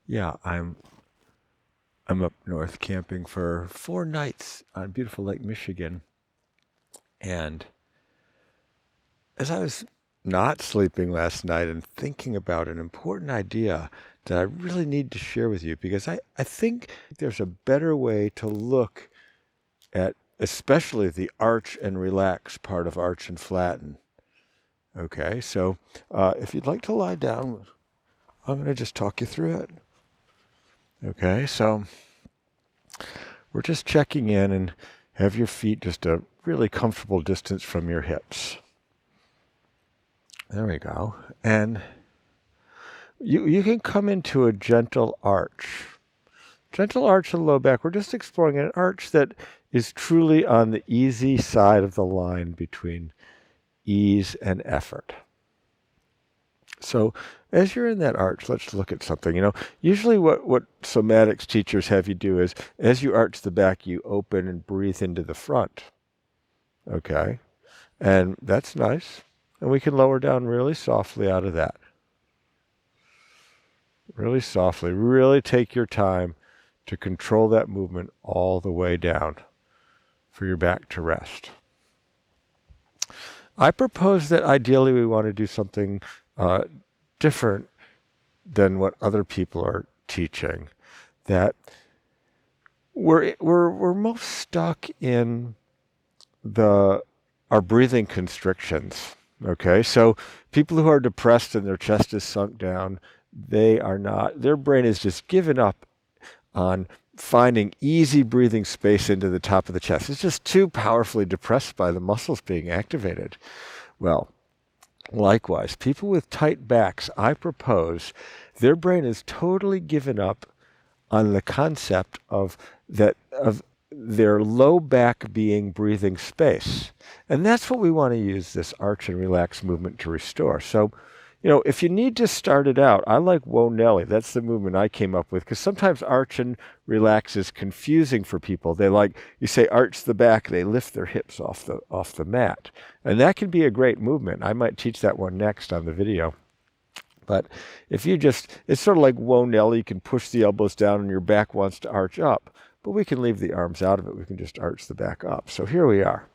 Yeah, I'm up north camping for 4 nights on beautiful Lake Michigan. And as I was not sleeping last night and thinking about an important idea that I really need to share with you, because I think there's a better way to look at especially the arch and relax part of arch and flatten. Okay, so if you'd like to lie down, I'm going to just talk you through it. Okay, so we're just checking in and have your feet just a really comfortable distance from your hips. There we go. And you can come into a gentle arch. Gentle arch in the low back. We're just exploring an arch that is truly on the easy side of the line between ease and effort. So as you're in that arch, let's look at something. Usually what somatics teachers have you do is as you arch the back, you open and breathe into the front. Okay? And that's nice. And we can lower down really softly out of that. Really softly. Really take your time to control that movement all the way down for your back to rest. I propose that ideally we want to do something different than what other people are teaching. That we're most stuck in our breathing constrictions. Okay, so people who are depressed and their chest is sunk down, their brain is just given up on finding easy breathing space into the top of the chest. It's just too powerfully depressed by the muscles being activated. Well, likewise, people with tight backs, I propose, their brain is totally given up on the concept of their low back being breathing space. And that's what we want to use this arch and relax movement to restore. So, if you need to start it out, I like Whoa Nelly. That's the movement I came up with, because sometimes arch and relax is confusing for people. You say arch the back, they lift their hips off the mat. And that can be a great movement. I might teach that one next on the video. But it's sort of like Whoa Nelly. You can push the elbows down and your back wants to arch up. But we can leave the arms out of it. We can just arch the back up. So here we are.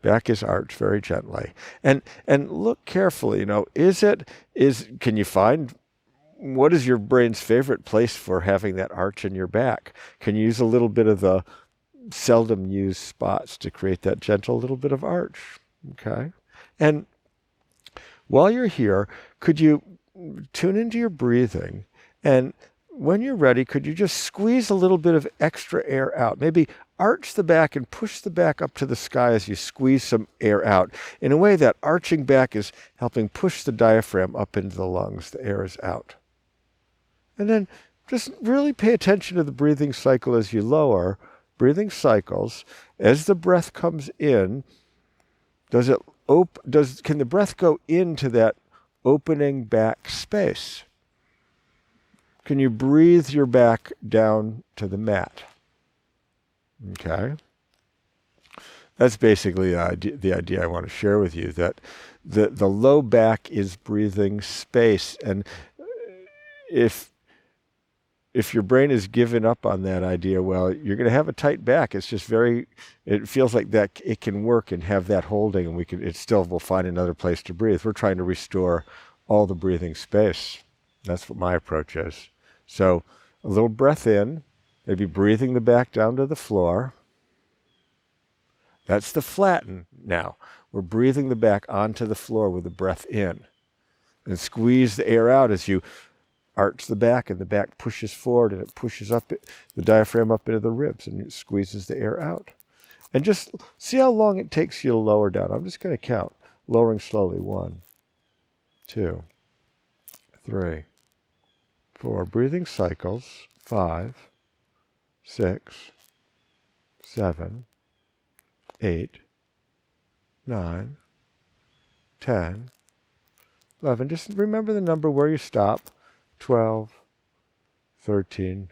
Back is arched very gently. And look carefully, can you find what is your brain's favorite place for having that arch in your back? Can you use a little bit of the seldom used spots to create that gentle little bit of arch? Okay. And while you're here, could you tune into your breathing? And when you're ready, could you just squeeze a little bit of extra air out? Maybe arch the back and push the back up to the sky as you squeeze some air out. In a way, that arching back is helping push the diaphragm up into the lungs. The air is out. And then just really pay attention to the breathing cycle as you lower. Breathing cycles. As the breath comes in, can the breath go into that opening back space? Can you breathe your back down to the mat? Okay. That's basically the idea I want to share with you, that the low back is breathing space. And if your brain is given up on that idea, well, you're going to have a tight back. It's just it feels like that it can work and have that holding, and we'll find another place to breathe. We're trying to restore all the breathing space. That's what my approach is. So a little breath in, maybe breathing the back down to the floor. That's the flatten now. We're breathing the back onto the floor with the breath in. And squeeze the air out as you arch the back, and the back pushes forward and it pushes up the diaphragm up into the ribs, and it squeezes the air out. And just see how long it takes you to lower down. I'm just going to count, lowering slowly. 1, 2, 3, 4. Breathing cycles. 5, 6, 7, 8, 9, 10, 11. Just remember the number where you stop. 12, 13,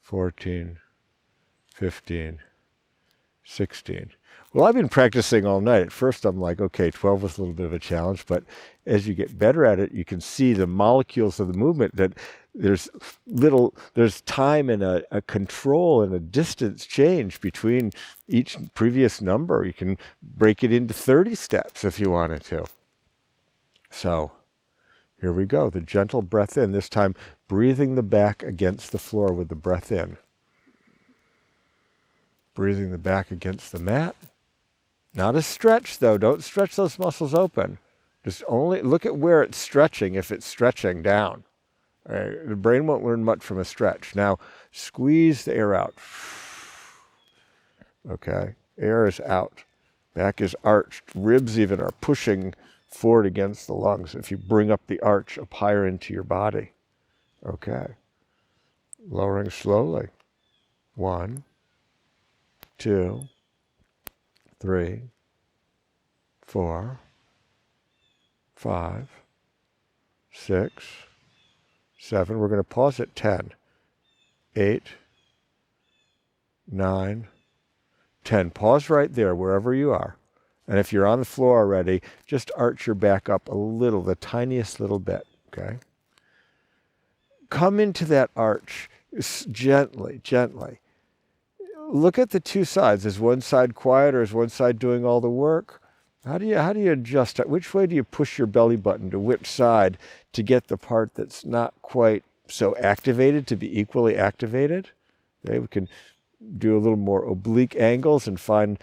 14, 15, 16. Well, I've been practicing all night. At first, I'm like, okay, 12 was a little bit of a challenge, but as you get better at it, you can see the molecules of the movement that there's time and a control and a distance change between each previous number. You can break it into 30 steps if you wanted to. So here we go. The gentle breath in, this time breathing the back against the floor with the breath in. Breathing the back against the mat. Not a stretch, though. Don't stretch those muscles open. Just only look at where it's stretching if it's stretching down. Right? The brain won't learn much from a stretch. Now, squeeze the air out. Okay? Air is out. Back is arched. Ribs even are pushing forward against the lungs if you bring up the arch up higher into your body. Okay. Lowering slowly. 1, 2, 3, 4, 5, 6, 7. We're going to pause at 10. 8, 9, 10. Pause right there, wherever you are. And if you're on the floor already, just arch your back up a little, the tiniest little bit, okay? Come into that arch gently, gently. Look at the two sides. Is one side quiet or is one side doing all the work? How do you adjust it? Which way do you push your belly button to which side to get the part that's not quite so activated to be equally activated? Okay, we can do a little more oblique angles and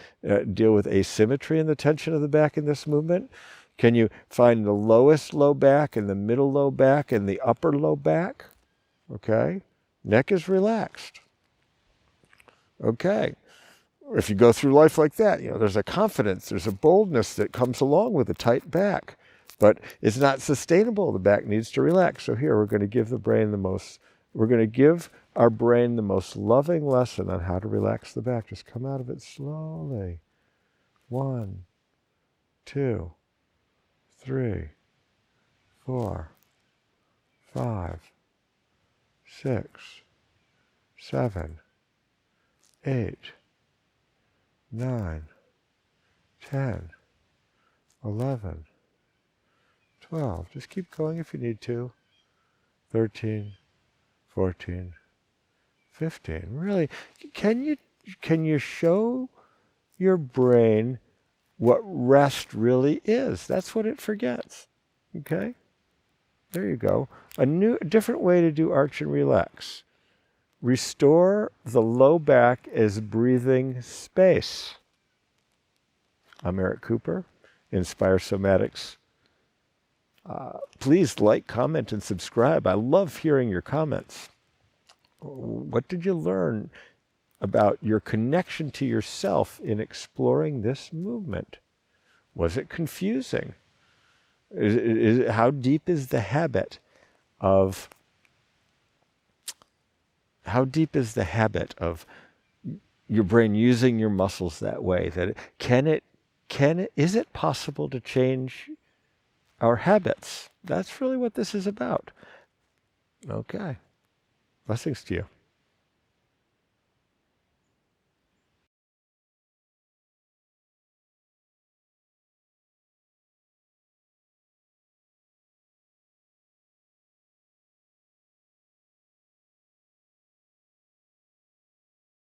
deal with asymmetry in the tension of the back in this movement. Can you find the lowest low back and the middle low back and the upper low back? Okay. Neck is relaxed. Okay. If you go through life like that, there's a confidence, there's a boldness that comes along with a tight back, but it's not sustainable. The back needs to relax. So here we're going to give our brain the most loving lesson on how to relax the back. Just come out of it slowly. 1, 2, 3, 4, 5, 6, 7, 8, 9, 10, 11, 12. Just keep going if you need to. 13, 14, 15. Really, can you show your brain what rest really is? That's what it forgets. Okay? There you go. A different way to do arch and relax. Restore the low back as breathing space. I'm Eric Cooper, Inspire Somatics. Please like, comment, and subscribe. I love hearing your comments. What did you learn about your connection to yourself in exploring this movement? Was it confusing? How deep is the habit of your brain using your muscles that way? Is it possible to change our habits? That's really what this is about. Okay. Blessings to you.